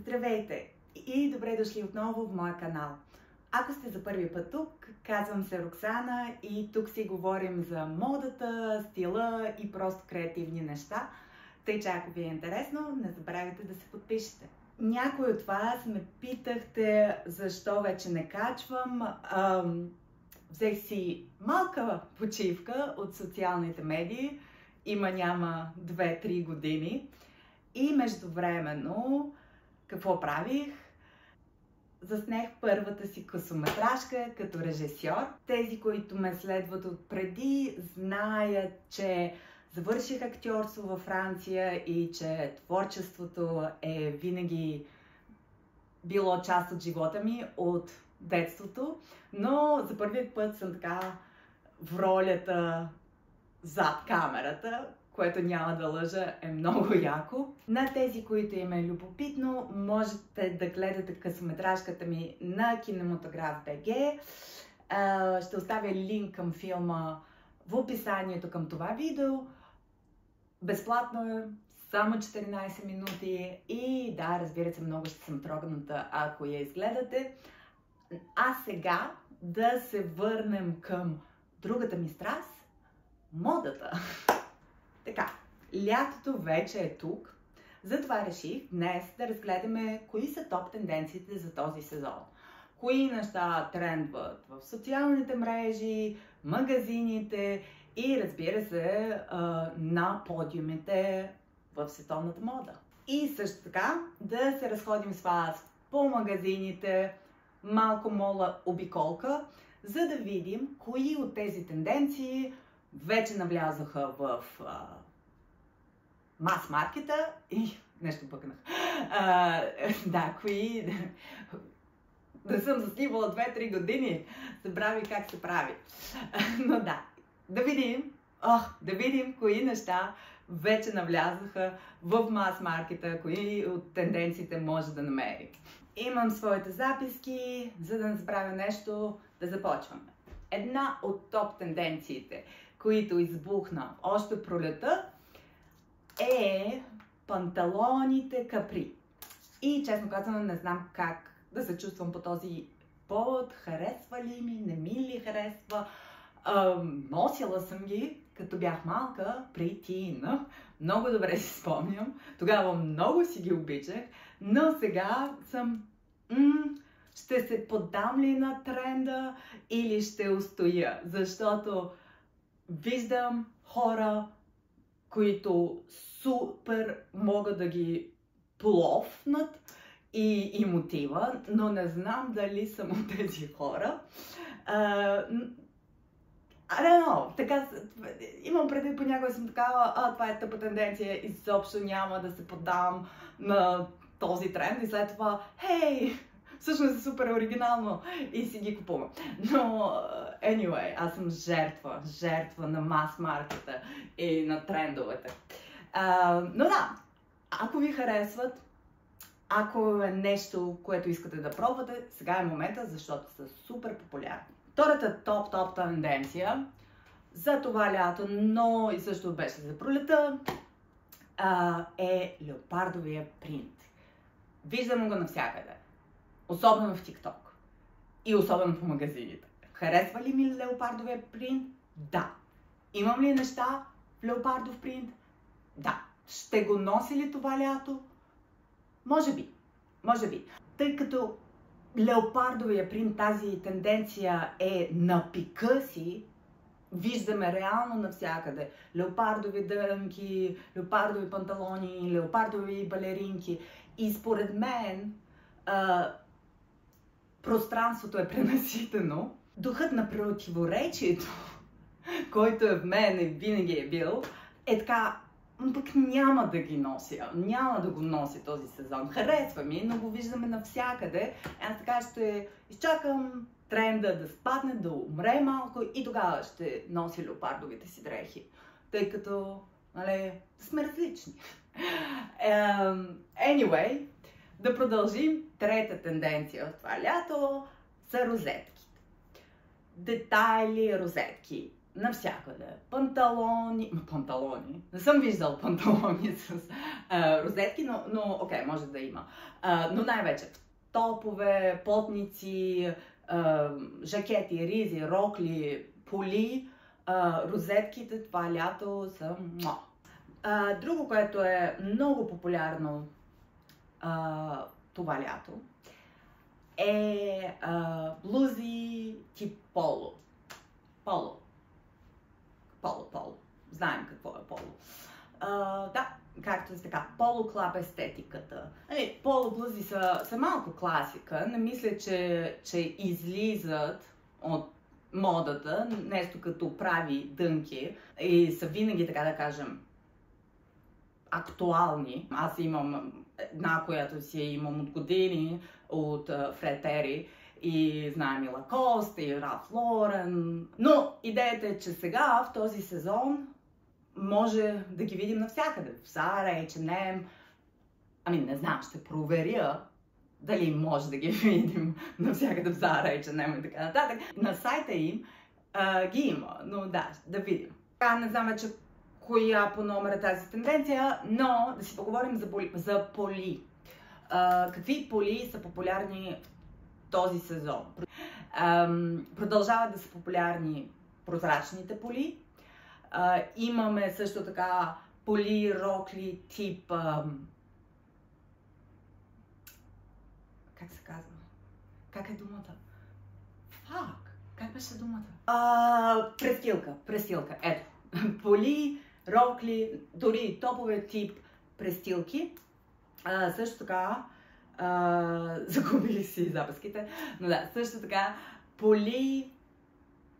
Здравейте и добре дошли отново в моя канал. Ако сте за първи път тук, казвам се Роксана и тук си говорим за модата, стила и просто креативни неща. Тъй че ако ви е интересно, не забравяйте да се подпишете. Някой от вас ме питахте защо вече не качвам. Взех си малка почивка от социалните медии. Няма 2-3 години. И междувременно, какво правих? Заснех първата си късометражка като режисьор. Тези, които ме следват отпреди, знаят, че завърших актьорство във Франция и че творчеството е винаги било част от живота ми от детството. Но за първи път съм така в ролята зад камерата, което няма да лъжа, е много яко. На тези, които им е любопитно, можете да гледате късометражката ми на Кинематограф.bg. Ще оставя линк към филма в описанието към това видео. Безплатно е, само 14 минути и да, разбира се, много ще съм трогната, ако я изгледате. А сега да се върнем към другата ми страст – модата. Така, лятото вече е тук, затова реших днес да разгледаме кои са топ тенденциите за този сезон. Кои неща трендват в социалните мрежи, магазините и разбира се на подиумите в световната мода. И също така да се разходим с вас по магазините, малко мола обиколка, за да видим кои от тези тенденции вече навлязоха в мас-маркета и нещо пъкнах. Да, кои... Да съм заснивала 2-3 години, забрави как се прави. Но да видим кои неща вече навлязаха в мас-маркета, кои от тенденциите може да намерим. Имам своите записки, за да не забравя нещо, да започваме. Една от топ тенденциите, които избухна още пролета, е панталоните капри. И честно казвам, не знам как да се чувствам по този повод. Харесва ли ми, не ми ли харесва. Носила съм ги, като бях малка, при Тина. Много добре си спомням. Тогава много си ги обичах, но сега съм... ще се поддам ли на тренда или ще устоя? Защото виждам хора, които супер могат да ги пловнат и мотива, но не знам дали съм от тези хора. I don't know. Така, имам преди понякога съм такава, това е тъпа тенденция, изобщо няма да се поддам на този тренд и след това, хей, всъщност е супер оригинално и си ги купувам. Но, anyway, аз съм жертва на мас-маркета и на трендовете. Но да, ако ви харесват, ако е нещо, което искате да пробвате, сега е момента, защото са супер популярни. Втората топ тенденция за това лято, но и също беше за пролета, е леопардовия принт. Виждам го навсякъде. Особено в TikTok. И особено в магазините. Харесва ли ми леопардовия принт? Да. Имам ли неща в леопардов принт? Да. Ще го носи ли това лято? Може би. Тъй като леопардовия принт, тази тенденция е на пика си, виждаме реално навсякъде. Леопардови дънки, леопардови панталони, леопардови балеринки. И според мен пространството е пренаситено. Духът на противоречието, който е в мен и винаги е бил, е така, пък няма да ги нося. Няма да го нося този сезон. Харесва ми, но го виждаме навсякъде. Аз така ще изчакам тренда да спадне, да умре малко и тогава ще нося леопардовите си дрехи. Тъй като, сме различни. Anyway, да продължим. Трета тенденция от това лято са розетките. Детайли розетки. навсякъде. Панталони. Не съм виждал панталони с розетки, но окей, може да има. Но най-вече топове, потници, жакети, ризи, рокли, поли, розетките това лято са... Друго, което е много популярно това лято, е блузи тип поло. Поло. Знаем какво е поло. Да, както е така, поло клаб естетиката. Поло блузи са малко класика. Не мисля, че излизат от модата, нещо като прави дънки и са винаги, така да кажем, актуални. Аз имам една, която си имам от години, от Фред Пери, и знаем и Лакост, и Ралф Лорен. Но идеята е, че сега, в този сезон, може да ги видим навсякъде. В Zara, H&M. Не знам, ще проверя дали може да ги видим навсякъде в Zara, H&M и така нататък. На сайта им ги има, но да видим. Не знам вече коя по номер е тази тенденция, но да си поговорим за поли. Какви поли са популярни в този сезон? Продължават да са популярни прозрачните поли. Имаме също така поли, рокли, тип... как се казва? Как е думата? Как беше думата? Престилка. Ето. Поли, рокли, дори топове тип престилки. Също така, загубили си записките, но да, също така, поли...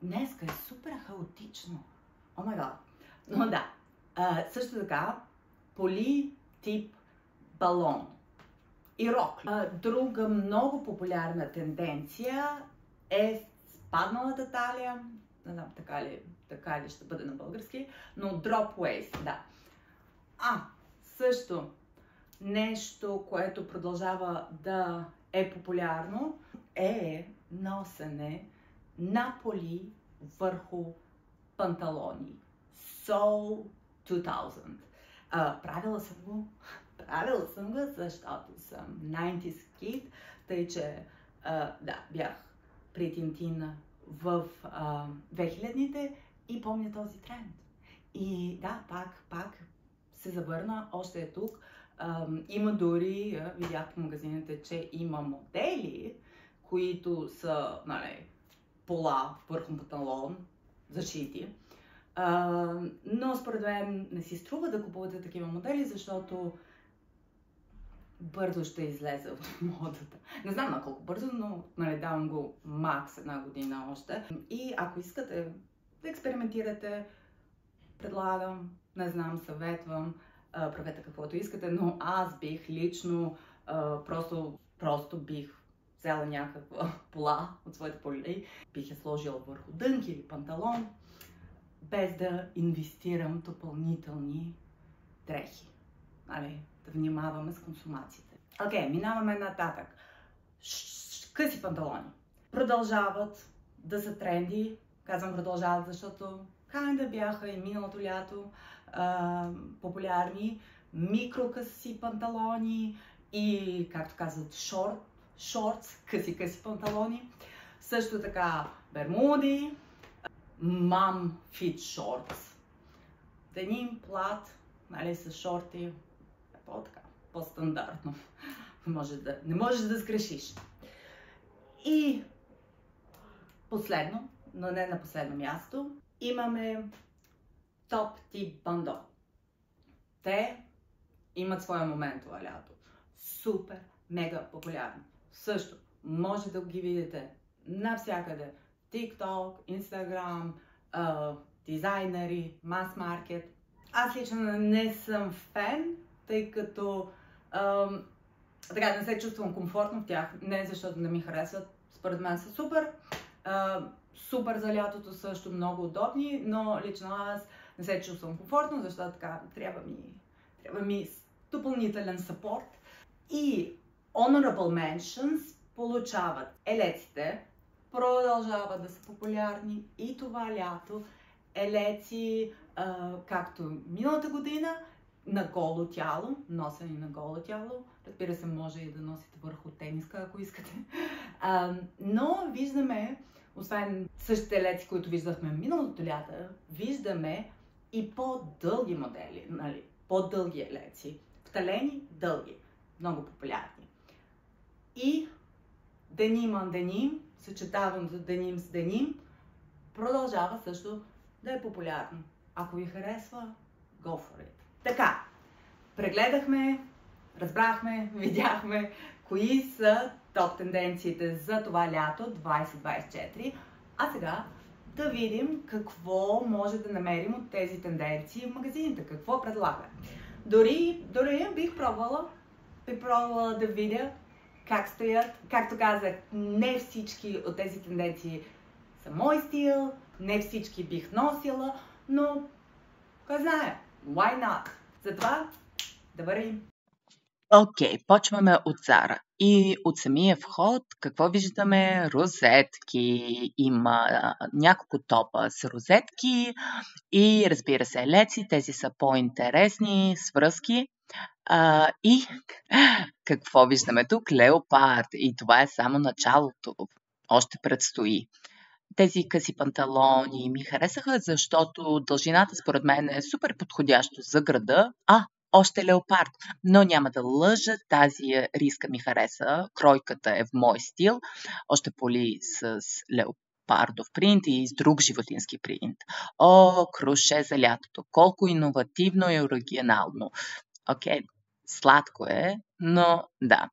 Днеска е супер хаотично. О май гад. Но да, също така, поли тип балон и рокли. Друга много популярна тенденция е спадналата талия. Не знам, така ли ще бъде на български, но drop waist, да. Също нещо, което продължава да е популярно, е носене на поли върху панталони. So 2000. Правила съм го, защото съм 90s kid, тъй че бях при Тинтин в 2000-те и помня този тренд. И да, пак се завърна, още е тук. Има дори, видях по магазините, че има модели, които са, пола върху панталон, зашити. Но според мен не си струва да купувате такива модели, защото бързо ще излезе от модата. Не знам на колко бързо, но давам го макс една година още. И ако искате да експериментирате, предлагам, не знам, съветвам, правете каквото искате, но аз бих лично просто бих взела някаква пола от своите поли, бих я сложила върху дънки или панталон, без да инвестирам допълнителни дрехи. Да внимаваме с консумациите. Минаваме нататък. Къси панталони. Продължават да са тренди. Казвам продължават, защото бяха и миналото лято популярни. Микрокъси панталони и, както казват, шортс, къси панталони. Също така бермуди, мам фит шортс. Деним, плат, с шорти. По-стандартно. Не можеш да сгрешиш. И последно, но не на последно място, имаме топ тип бандо. Те имат своя момент това лято. Супер, мега популярно. Също може да ги видите навсякъде. TikTok, Instagram, дизайнери, мас-маркет. Аз лично не съм фен, тъй като не се чувствам комфортно в тях. Не защото не ми харесват, според мен са супер. Супер за лятото, също много удобни, но лично аз не се чувствам комфортно, защото трябва ми допълнителен съпорт. И Honorable Mentions получават елеците, продължават да са популярни и това лято. елеци, както миналата година, на голо тяло, носени на голо тяло. Разбира се, може и да носите върху тениска, ако искате. Но виждаме, освен същите елеци, които виждахме миналото лято, виждаме и по-дълги модели, нали? По-дълги елеци. Вталени, дълги. Много популярни. И деним on деним, съчетаването деним с деним, продължава също да е популярно. Ако ви харесва, go for it. Така, прегледахме, разбрахме, видяхме кои са топ тенденциите за това лято 2024, а сега да видим какво може да намерим от тези тенденции в магазините, какво предлага. Дори бих пробвала да видя как стоят. Както казах, не всички от тези тенденции са мой стил, не всички бих носила, но кой знае, why not? Затова да вървим. Окей, почваме от Зара. И от самия вход, какво виждаме? Розетки. Има няколко топа с розетки и разбира се, елеци. Тези са по-интересни, с връзки. И какво виждаме тук? Леопард. И това е само началото. Още предстои. Тези къси панталони ми харесаха, защото дължината според мен е супер подходящо за града. Още леопард. Но няма да лъжа, тази риска ми хареса. Кройката е в мой стил. Още поли с леопардов принт и с друг животински принт. Круше за лятото. Колко иновативно и оригинално. Окей, сладко е, но да.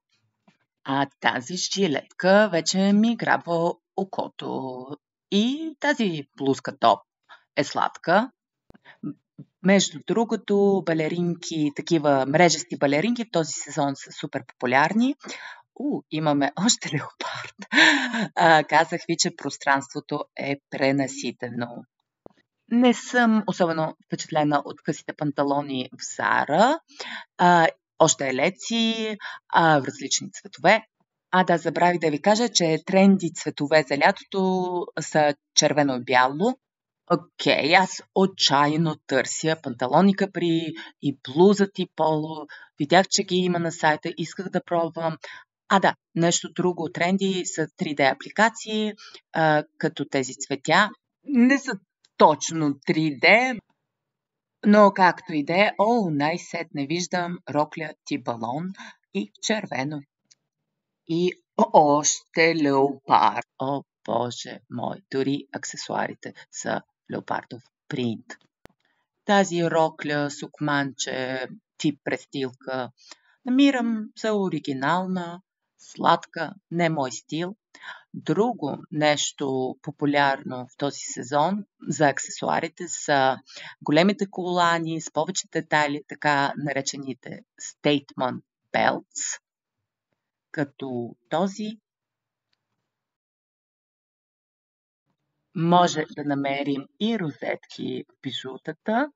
Тази жилетка вече ми грабва окото. И тази блузка топ е сладка. Между другото, балеринки, такива мрежести балеринки в този сезон са супер популярни. Имаме още леопард. Казах ви, че пространството е пренаситено. Не съм особено впечатлена от късите панталони в Зара. Още елеци в различни цветове. Да, забравих да ви кажа, че тренди цветове за лятото са червено и бяло. Окей, аз отчаяно търся панталони капри и блуза и поло. Видях, че ги има на сайта, исках да пробвам. Да, нещо друго тренди са 3D апликации, като тези цветя. Не са точно 3D, но както и да е, най-сетне виждам рокля тип балон и червено. И още леопард. Боже мой, дори аксесуарите са леопардов принт. Тази рокля, сукманче, тип престилка, намирам за оригинална, сладка, не мой стил. Друго нещо популярно в този сезон за аксесуарите са големите колани с повече детайли, така наречените statement belts, като този. Може да намерим и розетки в бижутата.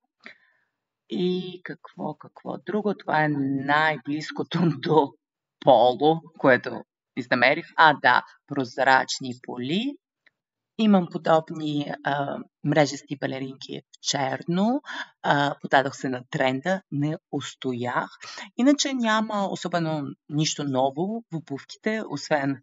И какво друго? Това е най-близкото до поло, което изнамерих. Прозрачни поли. Имам подобни мрежести балеринки в черно. Подадох се на тренда, не устоях. Иначе няма особено нищо ново в обувките, освен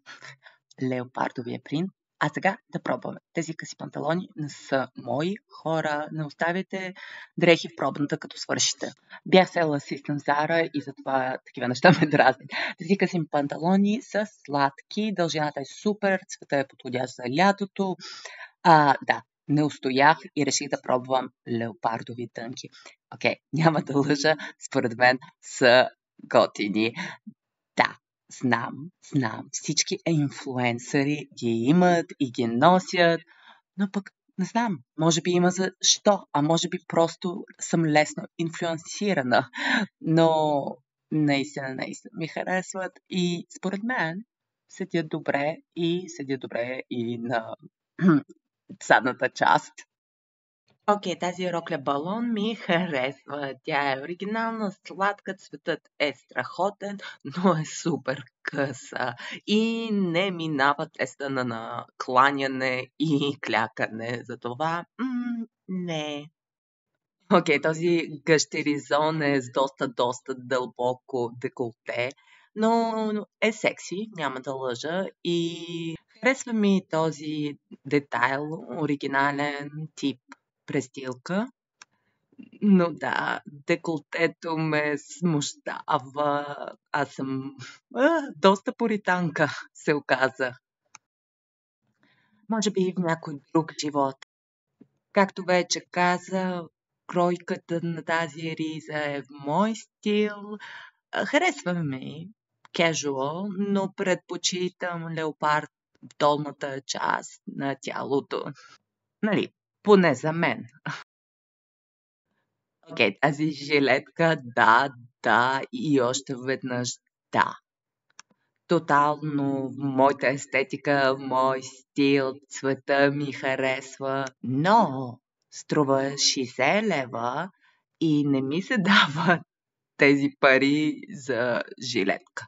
леопардовия принт. Сега да пробваме. Тези къси панталони не са мои. Хора, не оставяйте дрехи в пробната, като свършите. Бях села асистент Зара и затова такива неща ме дразни. Тези къси панталони са сладки, дължината е супер, цвета е подходящ за лятото. Не устоях и реших да пробвам леопардови тънки. Няма да лъжа, според мен са готини. Знам, всички инфлуенсъри ги имат и ги носят, но пък не знам, може би има защо, може би просто съм лесно инфлуенсирана, но наистина ми харесват и според мен седят добре и на задната част. Тази рокля балон ми харесва. Тя е оригинална, сладка, цветът е страхотен, но е супер къса и не минава теста на накланяне и клякане. Затова Не. Окей, този гъщеризон е с доста дълбоко деколте, но е секси, няма да лъжа. И харесва ми този детайл, оригинален тип престилка. Но да, деколтето ме смущава. Аз съм доста пуританка, се оказа. Може би в някой друг живот. Както вече каза, кройката на тази риза е в мой стил. Харесва ми casual, но предпочитам леопард в долната част на тялото. Нали, поне за мен. Окей, тази жилетка, да, и още веднъж да. Тотално моята естетика, мой стил, цвета ми харесва, но струва 60 лева и не ми се дават тези пари за жилетка.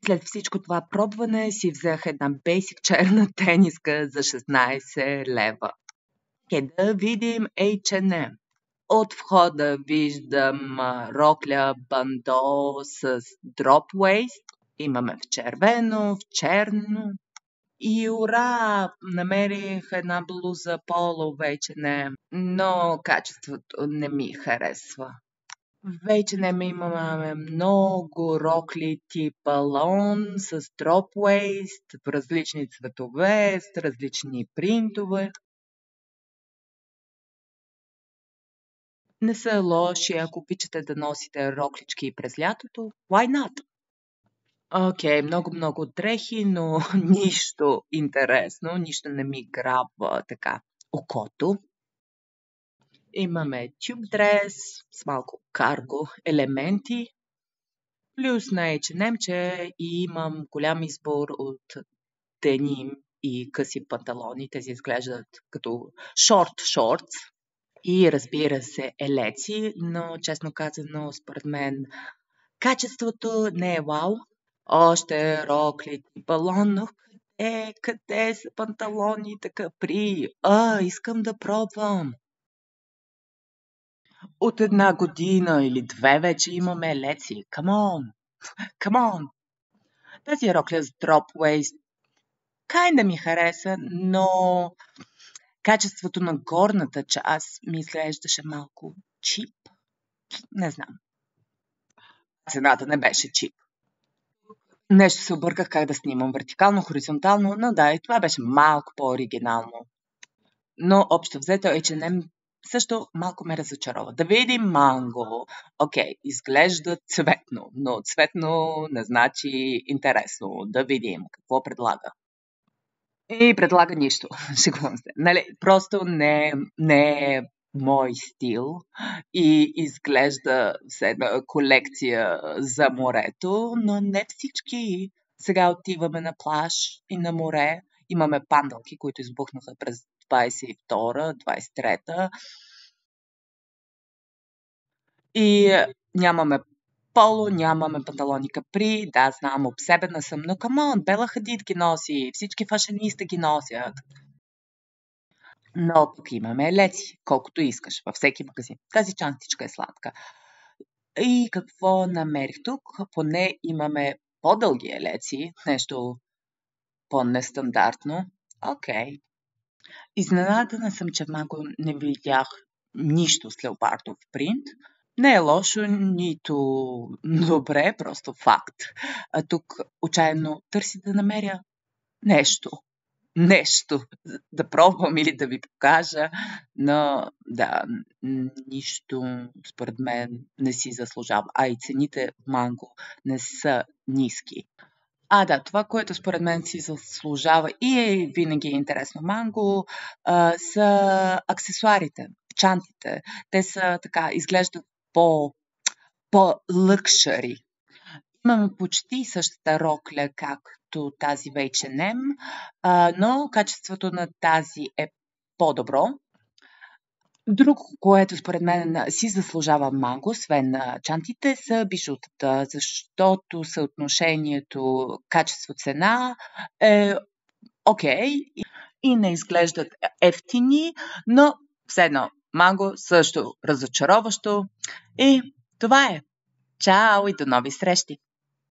След всичко това пробване си взех една basic черна тениска за 16 лева. Да видим H&M. От входа виждам рокля бандо с drop waist. Имаме в червено, в черно. И ура! Намерих една блуза поло H&M, но качеството не ми харесва. В H&M имаме много рокли тип балон с drop waist в различни цветове, с различни принтове. Не са лоши, ако обичате да носите роклички през лятото. Why not? Окей, много дрехи, но нищо интересно, нищо не ми грабва така окото. Имаме тюб дрес с малко карго елементи, плюс на H&M-че и имам голям избор от деним и къси панталони. Тези изглеждат като шортс. И разбира се, елеци, но честно казано, според мен, качеството не е вау. Още рокли и балон, но къде са панталоните капри? Искам да пробвам. От 1 година или 2 вече имаме елеци. Come on. Тази рокля с drop waist kinda ми хареса, но качеството на горната част ми изглеждаше малко чип. Не знам. Цената не беше чип. Нещо се обърках как да снимам вертикално, хоризонтално, но да, и това беше малко по-оригинално. Но общо взето H&M също малко ме разочарова. Да видим манго. Окей, изглежда цветно, но цветно не значи интересно. Да видим какво предлага. И предлага нищо. Шегувам се. Нали, просто не е мой стил и изглежда все една колекция за морето, но не всички. Сега отиваме на плаж и на море. Имаме пандалки, които избухнаха през 22-та, 23-та. И нямаме поло, нямаме панталони капри. Да, знам, обсебена съм, но камон, Бела Хадид ги носи, всички фашенисти ги носят. Но тук имаме елеци, колкото искаш, във всеки магазин. Тази чантичка е сладка. И какво намерих тук? Поне имаме по-дълги елеци, нещо по-нестандартно. Окей. Изненадана съм, че в Маго не видях нищо с леопардов принт. Не е лошо, нито добре, просто факт. А тук отчаяно търси да намеря нещо, да пробвам или да ви покажа, но да, нищо според мен не си заслужава. А и цените в Манго не са ниски. Да, това, което според мен си заслужава и е винаги интересно Манго, са аксесуарите, чантите. Те са така, изглеждат по-лъкшъри. Имаме почти същата рокля, както тази в H&M, но качеството на тази е по-добро. Друго, което според мен си заслужава Манго, освен чантите, са бижутата, защото съотношението качество-цена е окей и не изглеждат ефтини, но все едно манго, също разочароващо. И това е. Чао и до нови срещи!